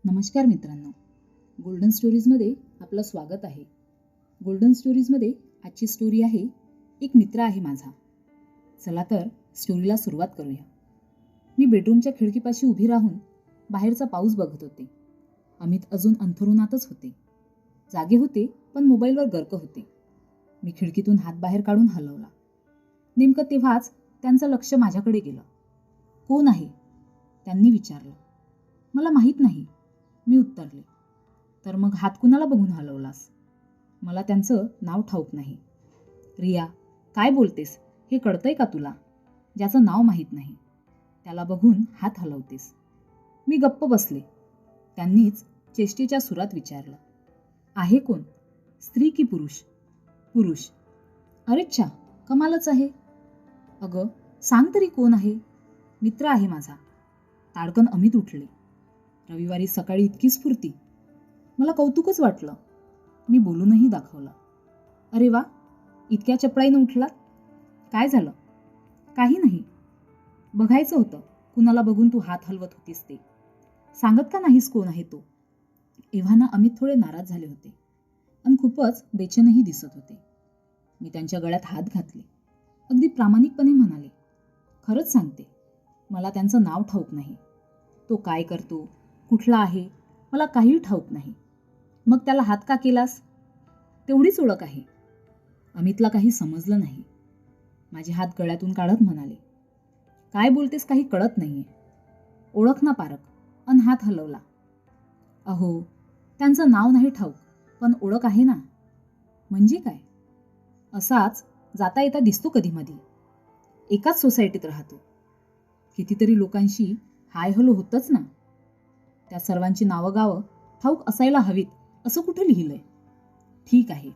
नमस्कार मित्रांनो, गोल्डन स्टोरीजमध्ये आपलं स्वागत आहे. गोल्डन स्टोरीजमध्ये आजची स्टोरी आहे, एक मित्र आहे माझा. चला तर स्टोरीला सुरुवात करूया. मी बेडरूमच्या खिडकीपाशी उभी राहून बाहेरचा पाऊस बघत होते. अमित अजून अंथरुणातच होते. जागे होते पण मोबाईलवर गर्क होते. मी खिडकीतून हात बाहेर काढून हलवला. नेमकं तेव्हाच त्यांचं लक्ष माझ्याकडे गेलं. कोण आहे? त्यांनी विचारलं. मला माहीत नाही, मी उत्तरले. तर मग हात कुणाला बघून हलवलास? मला त्यांचं नाव ठाऊक नाही. रिया, काय बोलतेस? हे कळतंय का तुला? ज्याचं नाव माहीत नाही त्याला बघून हात हलवतेस. मी गप्प बसले. त्यांनीच चेष्टेच्या सुरात विचारलं, आहे कोण? स्त्री की पुरुष? पुरुष. अरेच्छा, कमालच आहे. अगं सांग तरी कोण आहे? मित्र आहे माझा. ताडकन अमित उठले. रविवारी सकाळी इतकी स्फूर्ती. मला कौतुकच वाटलं. मी बोलूनही दाखवलं. अरे वा, इतक्या चपळाईनं उठलात? काय झालं? काही नाही. बघायचं होतं कुणाला बघून तू हात हलवत होतीस ते. सांगत का नाहीस कोण आहे तो? एव्हाना अमित थोडे नाराज झाले होते आणि खूपच बेचैनही दिसत होते. मी त्यांच्या गळ्यात हात घातले. अगदी प्रामाणिकपणे म्हणाले, खरंच सांगते, मला त्यांचं नाव ठाऊक नाही. तो काय करतो, कुठला आहे, मला काही ठाऊक नाही. मग त्याला हात का केलास? तेवढीच ओळख आहे. अमितला काही समजलं नाही. माझे हात गळ्यातून काढत म्हणाले, काय बोलतेस काही कळत नाहीये. ओळख ना पारख. अन हात हलवला. अहो, त्यांचं नाव नाही ठाऊक पण ओळख आहे ना. म्हणजे काय? असाच जाता येता दिसतो कधी मधी. एकाच सोसायटीत राहतो. कितीतरी लोकांशी हाय हलो होतच ना. त्या सर्वांची नावं गावं ठाऊक असायला हवीत असं कुठं लिहिलंय? ठीक आहे,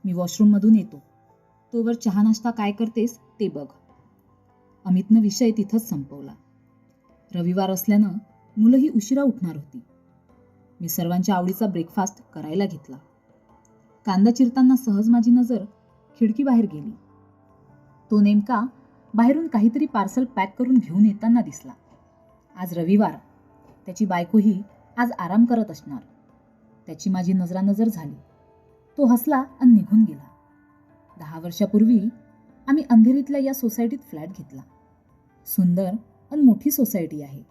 मी वॉशरूममधून येतो. तोवर चहा नाश्ता काय करतेस ते बघ. अमितनं विषय तिथंच संपवला. रविवार असल्यानं मुलंही उशिरा उठणार होती. मी सर्वांच्या आवडीचा ब्रेकफास्ट करायला घेतला. कांदा चिरताना सहज माझी नजर खिडकीबाहेर गेली. तो नेमका बाहेरून काहीतरी पार्सल पॅक करून घेऊन येताना दिसला. आज रविवार. त्याची बायकोही आज आराम करत असणार. त्याची माझी नजरानजर झाली. तो हसला आणि निघून गेला. 10 वर्षापूर्वी आम्ही अंधेरीतल्या या सोसायटीत फ्लॅट घेतला. सुंदर आणि मोठी सोसायटी आहे.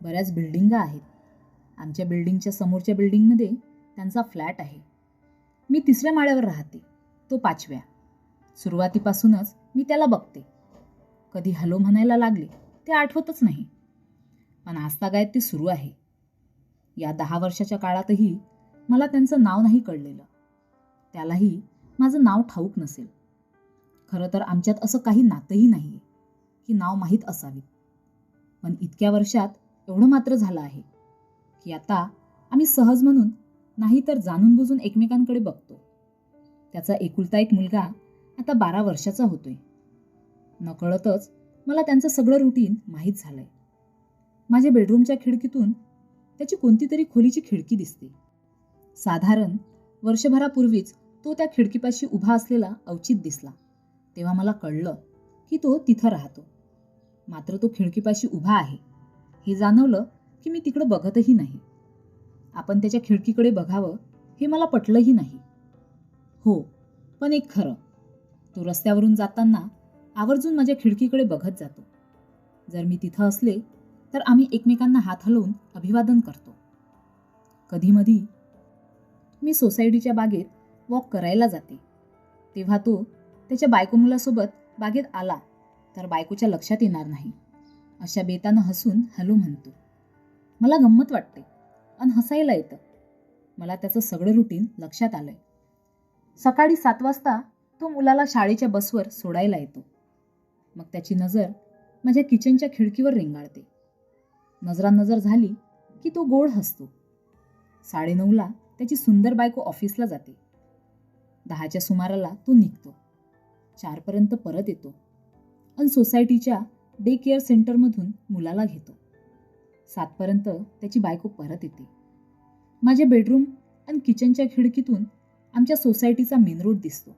बऱ्याच बिल्डिंगा आहेत. आमच्या बिल्डिंगच्या समोरच्या बिल्डिंगमध्ये त्यांचा फ्लॅट आहे. मी 3ऱ्या माळ्यावर राहते, तो 5व्या. सुरुवातीपासूनच मी त्याला बघते. कधी हॅलो म्हणायला लागले ते आठवतच नाही. पण आजतागायत ते सुरू आहे. या 10 वर्षाच्या काळातही मला त्यांचं नाव नाही कळलेलं. त्यालाही माझं नाव ठाऊक नसेल. खरं तर आमच्यात असं काही नातंही नाही की नाव माहीत असावीत. पण इतक्या वर्षात एवढं मात्र झालं आहे की आता आम्ही सहज म्हणून नाही तर जाणून बुजून एकमेकांकडे बघतो. त्याचा एकुलता एक मुलगा आता 12 वर्षाचा होतोय. नकळतच मला त्यांचं सगळं रुटीन माहीत झालंय. माझ्या बेडरूमच्या खिडकीतून त्याची कोणती तरी खोलीची खिडकी दिसते. साधारण वर्षभरापूर्वीच तो त्या खिडकीपाशी उभा असलेला अवचित दिसला. तेव्हा मला कळलं की तो तिथं राहतो. मात्र तो खिडकीपाशी उभा आहे हे जाणवलं की मी तिकडं बघतही नाही. आपण त्याच्या खिडकीकडे बघावं हे मला पटलंही नाही. हो, पण एक खरं, तो रस्त्यावरून जाताना आवर्जून माझ्या खिडकीकडे बघत जातो. जर मी तिथं असले तर आम्ही एकमेकांना हात हलवून अभिवादन करतो. कधीमधी मी सोसायटीच्या बागेत वॉक करायला जाते तेव्हा तो त्याच्या बायको मुलासोबत बागेत आला तर बायकोच्या लक्षात येणार नाही अशा बेतानं हसून हॅलो म्हणतो. मला गंमत वाटते आणि हसायला येतं. मला त्याचं सगळं रुटीन लक्षात आलंय. सकाळी 7 वाजता तो मुलाला शाळेच्या बसवर सोडायला येतो. मग त्याची नजर माझ्या किचनच्या खिडकीवर रेंगाळते. नजरानजर झाली की तो गोड हसतो. 9:30ला त्याची सुंदर बायको ऑफिसला जाते. 10च्या सुमाराला तो निघतो. 4पर्यंत परत येतो आणि सोसायटीच्या डे केअर सेंटरमधून मुलाला घेतो. 7पर्यंत त्याची बायको परत येते. माझ्या बेडरूम आणि किचनच्या खिडकीतून आमच्या सोसायटीचा मेन रोड दिसतो.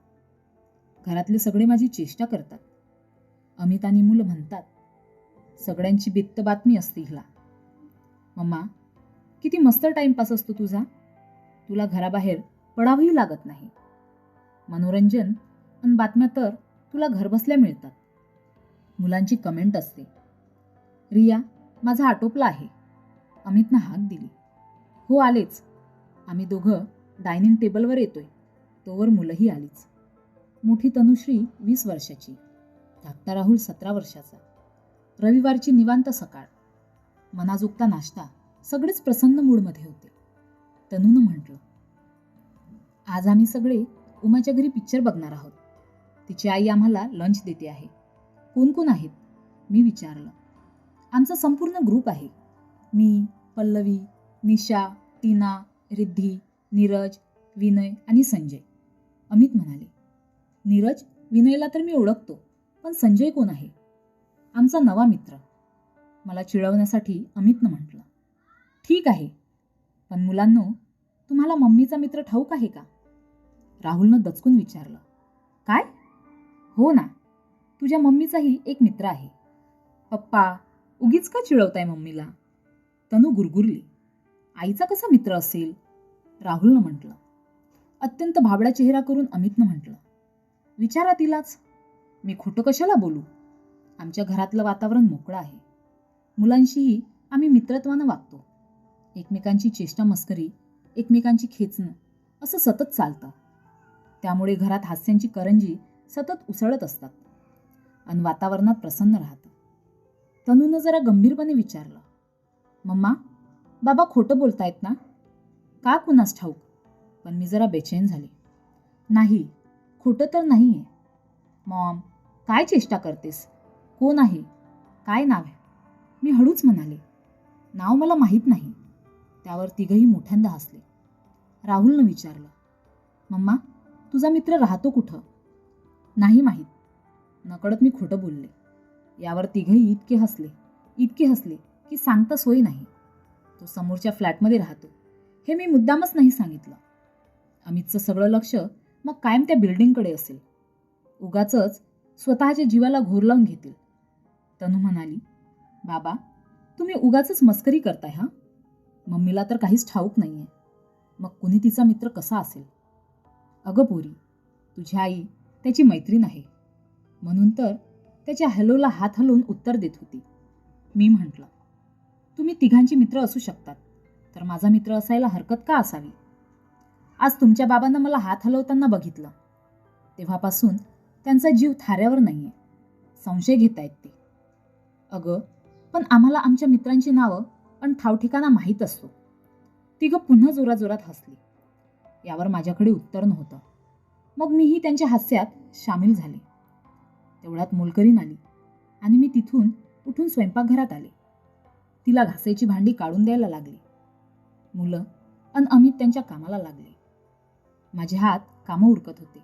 घरातले सगळे माझी चेष्टा करतात. अमित आणि मुलं म्हणतात, सगळ्यांची बित्त बातमी असते हिला. मम्मा, किती मस्त टाइमपास असतो तुझा. तुला घराबाहेर पडावंही लागत नाही. मनोरंजन आणि बातम्या तर तुला घरबसल्या मिळतात. मुलांची कमेंट असते, रिया माझा आटोपला आहे. अमितनं हाक दिली. हो आलेच. आम्ही दोघं डायनिंग टेबलवर येतोय तोवर मुलंही आलीच. मोठी तनुश्री 20 वर्षाची, धाकटा राहुल 17 वर्षाचा. रविवारची निवांत सकाळ, मनाजोगता नाश्ता, सगळेच प्रसन्न मूडमध्ये होते. तनूनं म्हटलं, आज आम्ही सगळे उमाच्या घरी पिक्चर बघणार आहोत. तिची आई आम्हाला लंच देते आहे. कोण कोण आहेत मी विचारलं. आमचा संपूर्ण ग्रुप आहे. मी, पल्लवी, निशा, टीना, रिद्धी, नीरज, विनय आणि संजय. अमित म्हणाले. नीरज, विनयला तर मी ओळखतो, पण संजय कोण आहे? आमचा नवा मित्र. मला चिडवण्यासाठी अमितनं म्हटलं. ठीक आहे, पण मुलांनो, तुम्हाला मम्मीचा मित्र ठाऊक आहे का? राहुलनं दचकून विचारलं. काय? हो ना, तुझ्या मम्मीचाही एक मित्र आहे. पप्पा, उगीच का चिडवताय मम्मीला? तनू गुरगुरली. आईचा कसा मित्र असेल? राहुलनं म्हटलं. अत्यंत भाबडा चेहरा करून अमितनं म्हटलं. विचारा तिलाच. मी खोटं कशाला बोलू? आमच्या घरातलं वातावरण मोकळं आहे. मुलांशीही आम्ही मित्रत्वानं वागतो. एकमेकांची चेष्टा मस्करी, एकमेकांची खेचणं असं सतत चालतं. त्यामुळे घरात हास्यांची करंजी सतत उसळत असतात आणि वातावरणात प्रसन्न राहतं. तनूनं जरा गंभीरपणे विचारलं. मम्मा, बाबा खोटं बोलतायत ना? का कुणास ठाऊक, पण मी जरा बेचैन झाले. नाही, खोटं तर नाही आहे. मॉम, काय चेष्टा करतेस? कोण आहे? काय नाव आहे? मी हळूच म्हणाले. नाव मला माहीत नाही. त्यावर तिघंही मोठ्यांदा हसले. राहुलनं विचारलं. मम्मा, तुझा मित्र राहतो कुठं? नाही माहीत. नकळत मी खोटं बोलले. यावर तिघंही इतके हसले की सांगता सोय नाही. तो समोरच्या फ्लॅटमध्ये राहतो हे मी मुद्दामच नाही सांगितलं. अमितचं सगळं लक्ष मग कायम त्या बिल्डिंगकडे असेल. उगाचच स्वतःच्या जीवाला घोर लावून घेतील. तनू म्हणाली. बाबा, तुम्ही उगाचच मस्करी करताय हा? मम्मीला तर काहीच ठाऊक नाहीये. मग कुणी तिचा मित्र कसा असेल? अगं पोरी, तुझी आई त्याची मैत्रीण आहे म्हणून तर त्याच्या हॅलोला हात हलवून उत्तर देत होती. मी म्हटलं, तुम्ही तिघांची मित्र असू शकतात, तर माझा मित्र असायला हरकत का असावी? आज तुमच्या बाबांना मला हात हलवताना बघितलं. तेव्हापासून त्यांचा जीव थाऱ्यावर नाहीये. संशय घेत आहेत ते. अगं, पण आम्हाला आमच्या मित्रांची नावं आणि ठावठिकाणा माहीत असतो. तिघं पुन्हा जोराजोरात हसली. यावर माझ्याकडे उत्तर नव्हतं. मग मीही त्यांच्या हास्यात सामील झाले. तेवढ्यात मोलकरीण आली आणि मी तिथून उठून स्वयंपाकघरात आले. तिला घासायची भांडी काढून द्यायला लागली. मुलं आणि अमित त्यांच्या कामाला लागले. माझे हात कामं उरकत होते,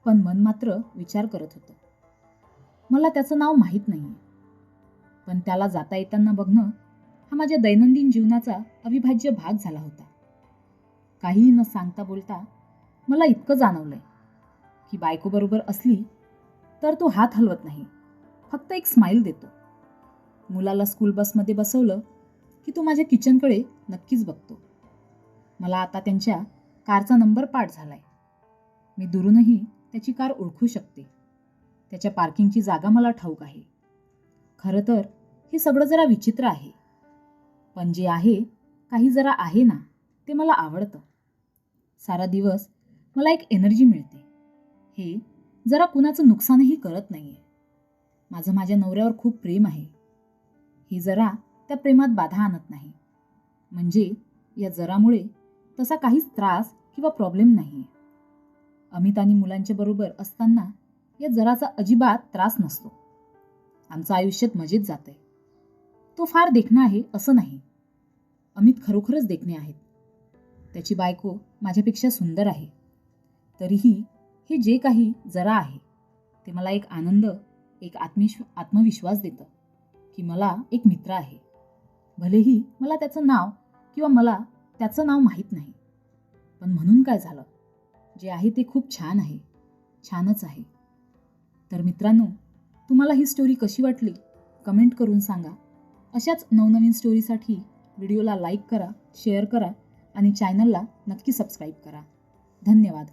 पण मन मात्र विचार करत होतं. मला त्याचं नाव माहीत नाहीये, पण त्याला जाता येताना बघणं हा माझ्या दैनंदिन जीवनाचा अविभाज्य भाग झाला होता. काहीही न सांगता बोलता मला इतकं जाणवलंय की बायकोबरोबर असली तर तो हात हलवत नाही, फक्त एक स्माईल देतो. मुलाला स्कूल बसमध्ये बसवलं की तो माझ्या किचनकडे नक्कीच बघतो. मला आता त्यांच्या कारचा नंबर पाठ झालाय. मी दुरूनही त्याची कार ओळखू शकते. त्याच्या पार्किंगची जागा मला ठाऊक आहे. खरं तर हे सगळं जरा विचित्र आहे, पण जे आहे काही जरा आहे ना, ते मला आवडतं. सारा दिवस मला एक एनर्जी मिळते. हे जरा कुणाचं नुकसानही करत नाहीये. माझं माझ्या नवऱ्यावर खूप प्रेम आहे. ही जरा त्या प्रेमात बाधा आणत नाही. म्हणजे या जरामुळे तसा काहीच त्रास किंवा प्रॉब्लेम नाहीये. अमित आणि मुलांच्या बरोबर असताना या जराचा अजिबात त्रास नसतो. आमचं आयुष्यात मजेत जातंय. तो फार देखणा आहे असं नाही. अमित खरोखरच देखणे आहेत. त्याची बायको माझ्यापेक्षा सुंदर आहे. तरीही हे जे काही जरा आहे ते मला एक आनंद, एक आत्मविश्वास देतं की मला एक मित्र आहे. भलेही मला त्याचं नाव किंवा मला त्याचं नाव माहीत नाही, पण म्हणून काय झालं, जे आहे ते खूप छान आहे, छानच आहे. तर मित्रांनो, तुम्हाला ही स्टोरी कशी वाटली कमेंट करून सांगा. अशाच नवनवीन स्टोरीसाठी व्हिडिओला लाईक करा, शेअर करा आणि चॅनलला नक्की सबस्क्राईब करा. धन्यवाद.